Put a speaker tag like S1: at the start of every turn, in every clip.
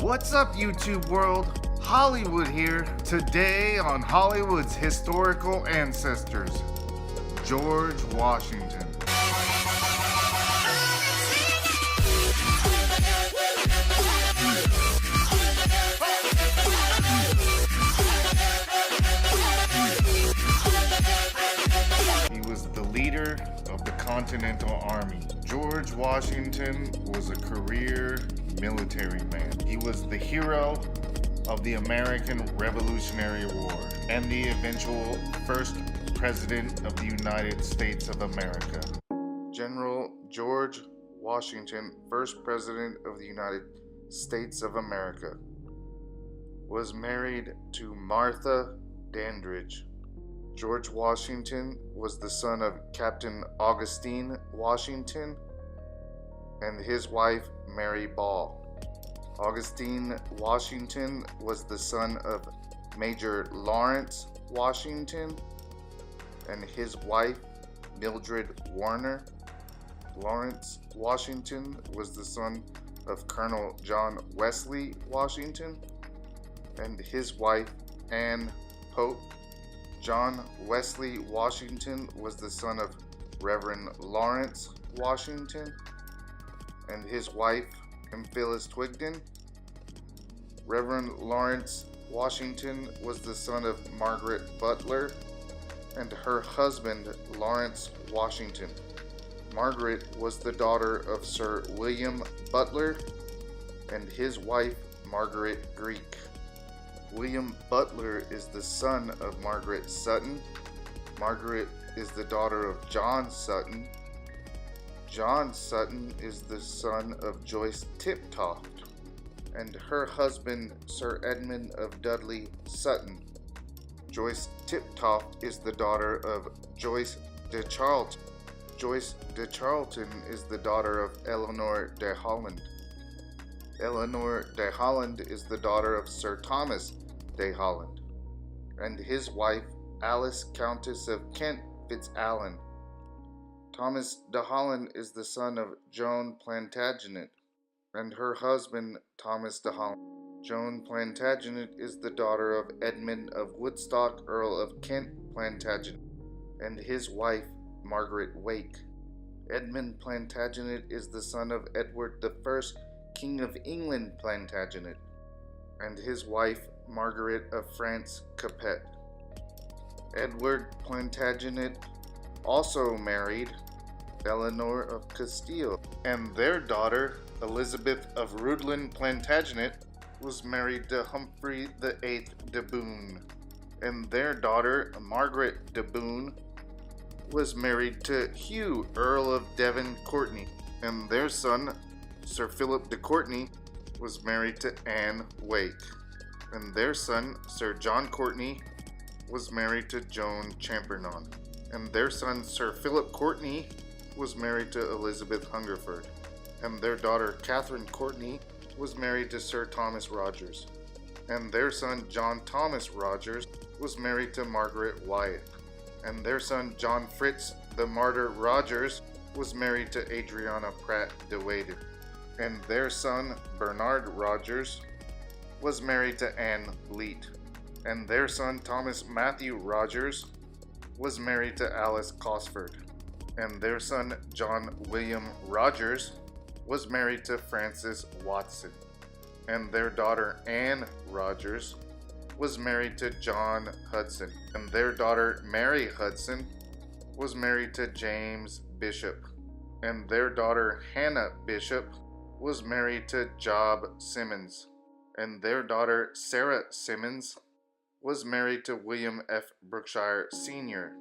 S1: What's up, YouTube world? Hollywood here. Today on Hollywood's Historical Ancestors, George Washington. He was the leader of the Continental Army. George Washington was a career military man. He was the hero of the American Revolutionary War and the eventual first president of the United States of America. General George Washington, first president of the United States of America, was married to Martha Dandridge. George Washington was the son of Captain Augustine Washington and his wife Mary Ball. Augustine Washington was the son of Major Lawrence Washington and his wife Mildred Warner. Lawrence Washington was the son of Colonel John Wesley Washington and his wife Anne Pope. John Wesley Washington was the son of Reverend Lawrence Washington and his wife Phyllis Twigden. Reverend Lawrence Washington was the son of Margaret Butler and her husband Lawrence Washington. Margaret was the daughter of Sir William Butler and his wife Margaret Greek. William Butler is the son of Margaret Sutton. Margaret is the daughter of John Sutton. John Sutton is the son of Joyce Tiptoft and her husband Sir Edmund of Dudley Sutton. Joyce Tiptoft is the daughter of Joyce de Charlton. Joyce de Charlton is the daughter of Eleanor de Holland. Eleanor de Holland is the daughter of Sir Thomas de Holland and his wife Alice, Countess of Kent Fitzalan. Thomas de Holland is the son of Joan Plantagenet and her husband Thomas de Holland. Joan Plantagenet is the daughter of Edmund of Woodstock, Earl of Kent Plantagenet, and his wife Margaret Wake. Edmund Plantagenet is the son of Edward I, King of England Plantagenet, and his wife Margaret of France Capet. Edward Plantagenet also married Eleanor of Castile, and their daughter Elizabeth of Rhuddlan Plantagenet was married to Humphrey VIII de Bohun, and their daughter Margaret de Bohun was married to Hugh, Earl of Devon Courtenay, and their son Sir Philip de Courtenay was married to Anne Wake, and their son Sir John Courtenay was married to Joan Champernon, and their son Sir Philip Courtenay was married to Elizabeth Hungerford, and their daughter Catherine Courtenay was married to Sir Thomas Rogers, and their son John Thomas Rogers was married to Margaret Wyatt, and their son John Fritz the Martyr Rogers was married to Adriana Pratt de Weyden, and their son Bernard Rogers was married to Anne Leet, and their son Thomas Matthew Rogers was married to Alice Cosford, and their son John William Rogers was married to Frances Watson, and their daughter Anne Rogers was married to John Hudson, and their daughter Mary Hudson was married to James Bishop, and their daughter Hannah Bishop was married to Job Simmons, and their daughter Sarah Simmons was married to William F. Brookshire Sr.,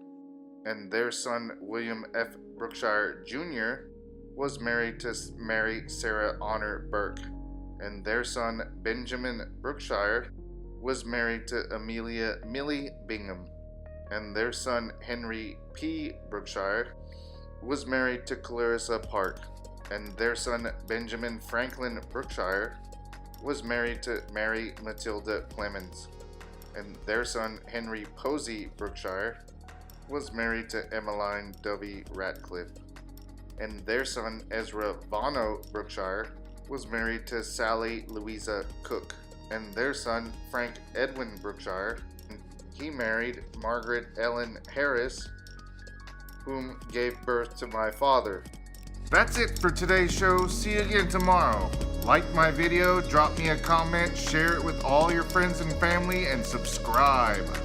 S1: and their son William F. Brookshire Jr. was married to Mary Sarah Honor Burke, and their son Benjamin Brookshire was married to Amelia Millie Bingham, and their son Henry P. Brookshire was married to Clarissa Park, and their son Benjamin Franklin Brookshire was married to Mary Matilda Clemens, and their son Henry Posey Brookshire was married to Emmeline W. Ratcliffe, and their son Ezra Vonno Brookshire was married to Sally Louisa Cook, and their son, Frank Edwin Brookshire, he married Margaret Ellen Harris, whom gave birth to my father. That's it for today's show. See you again tomorrow. Like my video, drop me a comment, share it with all your friends and family, and subscribe.